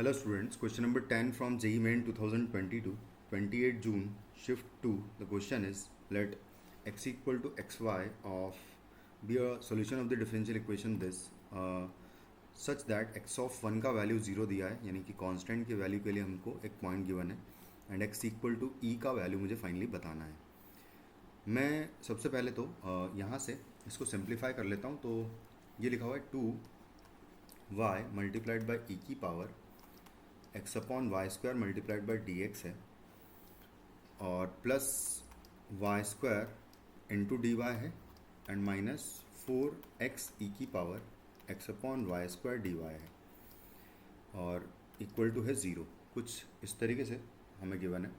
Hello students, question number 10 from JEE Main 2022, 28 June, shift 2. The question is, let x equal to xy of be a solution of the differential equation this such that x of 1 का value 0 दिया है, यानी कि constant के value के लिए हमको एक पॉइंट गिवन है एंड x इक्वल टू ई का वैल्यू मुझे फाइनली बताना है। मैं सबसे पहले तो यहाँ से इसको सिंप्लीफाई कर लेता हूँ। तो ये लिखा हुआ है 2y मल्टीप्लाइड बाई ई की power x upon Y square multiplied by D X है और plus Y square into D Y है एंड माइनस 4x ई की power x upon Y square D Y है और इक्वल टू है 0। कुछ इस तरीके से हमें गिवन है।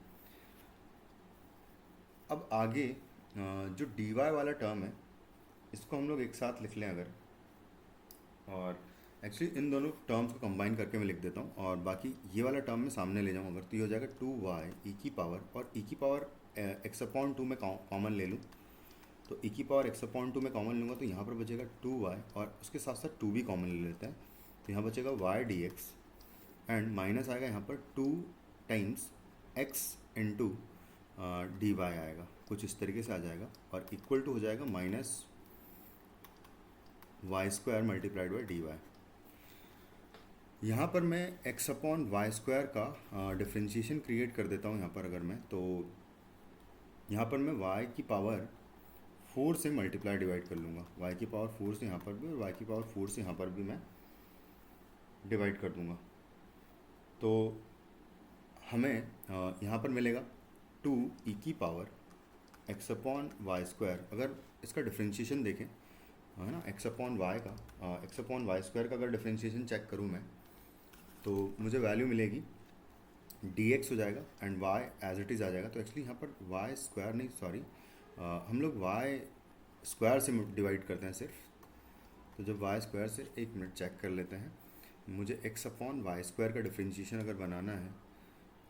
अब आगे जो डी वाई वाला टर्म है इसको हम लोग एक साथ लिख लें अगर, और एक्चुअली इन दोनों टर्म्स को कंबाइन करके मैं लिख देता हूँ और बाकी ये वाला टर्म मैं सामने ले जाऊँ अगर, तो ये हो जाएगा 2y ई की पावर, और ई की पावर एक्स अपॉन 2 में कॉमन ले लूँ तो ई की पावर एक्स अपॉन 2 में कॉमन लूँगा तो यहाँ पर बचेगा 2y और उसके साथ साथ 2 भी कॉमन ले लेते हैं तो यहाँ बचेगा y D X and minus आएगा यहाँ पर 2 times x into D Y आएगा, कुछ इस तरीके से आ जाएगा और इक्वल टू हो जाएगा minus Y square multiplied by D Y. यहाँ पर मैं x अपॉन वाई स्क्वायर का डिफ्रेंशिएशन क्रिएट कर देता हूँ। यहाँ पर अगर मैं तो यहाँ पर मैं y की पावर 4 से मल्टीप्लाई डिवाइड कर लूँगा, y की पावर 4 से यहाँ पर भी और y की पावर 4 से यहाँ पर भी मैं डिवाइड कर दूँगा। तो हमें यहाँ पर मिलेगा 2 ई की power x upon Y square. अगर इसका डिफ्रेंशिएशन देखें है ना, x अपॉन वाई का x अपॉन वाई स्क्वायर का अगर डिफ्रेंशिएशन चेक करूँ मैं तो मुझे वैल्यू मिलेगी dx हो जाएगा and y as it is आ जाएगा। तो एक्चुअली यहाँ पर y स्क्वायर नहीं, सॉरी, हम लोग y स्क्वायर से डिवाइड करते हैं सिर्फ। तो जब y स्क्वायर से, एक मिनट चेक कर लेते हैं, मुझे x अपॉन वाई स्क्वायर का डिफ्रेंशिएशन अगर बनाना है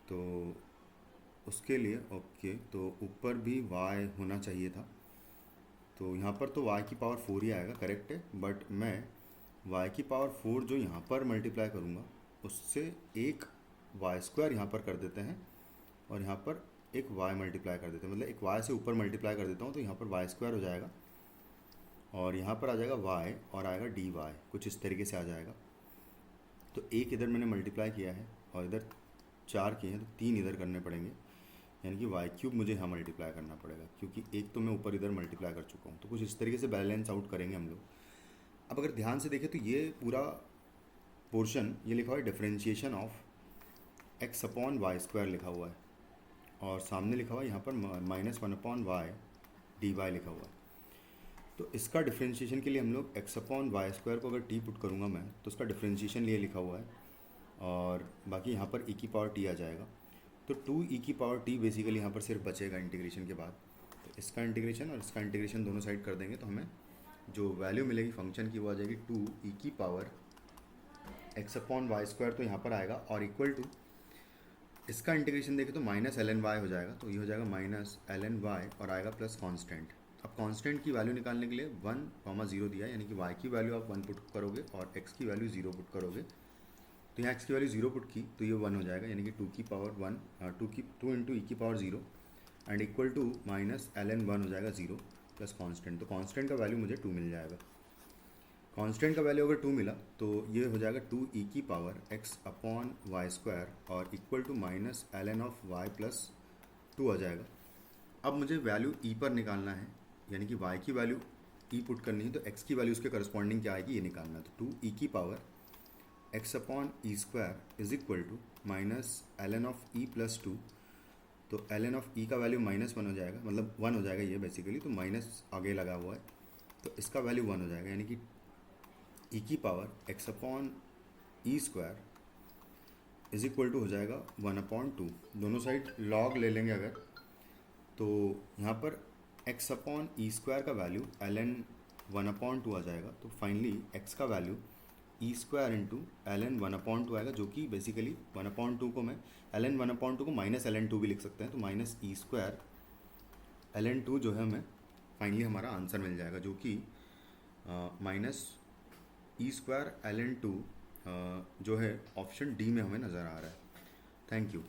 तो उसके लिए ओके, तो ऊपर भी y होना चाहिए था। तो यहाँ पर तो y की पावर 4 ही आएगा, करेक्ट है, बट मैं y की पावर 4 जो यहाँ पर मल्टीप्लाई करूँगा उससे एक वाई स्क्वायर यहाँ पर कर देते हैं और यहाँ पर एक y मल्टीप्लाई कर देते हैं, मतलब एक y से ऊपर मल्टीप्लाई कर देता हूँ तो यहाँ पर वाई स्क्वायर हो जाएगा और यहाँ पर आ जाएगा y और आएगा डी वाई, कुछ इस तरीके से आ जाएगा। तो एक इधर मैंने मल्टीप्लाई किया है और इधर 4 किए हैं तो 3 इधर करने पड़ेंगे, यानी कि वाई क्यूब मुझे यहाँ मल्टीप्लाई करना पड़ेगा क्योंकि एक तो मैं ऊपर इधर मल्टीप्लाई कर चुका हूँ। तो कुछ इस तरीके से बैलेंस आउट करेंगे हम लोग। अब अगर ध्यान से देखें तो ये पूरा पोर्शन ये लिखा हुआ है differentiation of X upon Y square लिखा हुआ है और सामने लिखा हुआ है यहाँ पर -1 अपॉन वाई डी वाई लिखा हुआ है। तो इसका डिफरेंशिएशन के लिए हम लोग एक्स अपॉन वाई स्क्वायर को अगर टी पुट करूँगा मैं तो उसका डिफरेंशिएशन लिए लिखा हुआ है और बाकी यहाँ पर ई की पावर टी आ जाएगा। तो 2 ई की पावर टी बेसिकली यहाँ पर सिर्फ बचेगा इंटीग्रेशन के बाद। तो इसका इंटीग्रेशन और इसका इंटीग्रेशन दोनों साइड कर देंगे तो हमें जो वैल्यू मिलेगी फंक्शन की वो आ जाएगी 2 ई की power x upon Y square, तो यहाँ पर आएगा और इक्वल टू इसका इंटीग्रेशन देखें तो माइनस एल एन वाई हो जाएगा, तो ये हो जाएगा माइनस एल एन वाई और आएगा प्लस कांस्टेंट। अब कांस्टेंट की वैल्यू निकालने के लिए 1,0 दिया है, यानी कि y की वैल्यू आप 1 पुट करोगे और x की वैल्यू 0 पुट करोगे। तो यहाँ x की वैल्यू 0 पुट की तो ये 1 हो जाएगा, यानी कि 2 की पावर 1 2 इंटू ई की power 0 and equal to minus L N 1 हो जाएगा 0 प्लस कांस्टेंट। तो कांस्टेंट का वैल्यू मुझे 2 मिल जाएगा। कांस्टेंट का वैल्यू अगर 2 मिला तो ये हो जाएगा 2 ई की power x upon Y square और equal to minus L N of y plus 2 आ जाएगा। अब मुझे वैल्यू ई पर निकालना है, यानी कि y की वैल्यू ई पुट करनी है तो x की वैल्यू उसके करस्पॉन्डिंग क्या आएगी ये निकालना है। तो 2 ई की power x upon E square is equal to minus L N of E plus 2। तो एल एन ऑफ ई का वैल्यू -1 हो जाएगा, मतलब 1 हो जाएगा ये बेसिकली, तो माइनस आगे लगा हुआ है तो इसका वैल्यू 1 हो जाएगा, यानी कि ई की power x upon E square is equal to हो जाएगा 1/2। दोनों साइड लॉग ले लेंगे अगर, तो यहाँ पर x अपॉन ई स्क्वायर का वैल्यू एल एन 1/2 आ जाएगा। तो फाइनली x का value E square into L N 1/2 आएगा, जो कि बेसिकली 1/2 को मैं एल एन 1/2 को माइनस एल एन 2 भी लिख सकते हैं। तो minus E square L N 2 जो है हमें फाइनली हमारा आंसर मिल जाएगा, जो कि minus E square L N 2 जो है ऑप्शन डी में हमें नज़र आ रहा है। Thank you.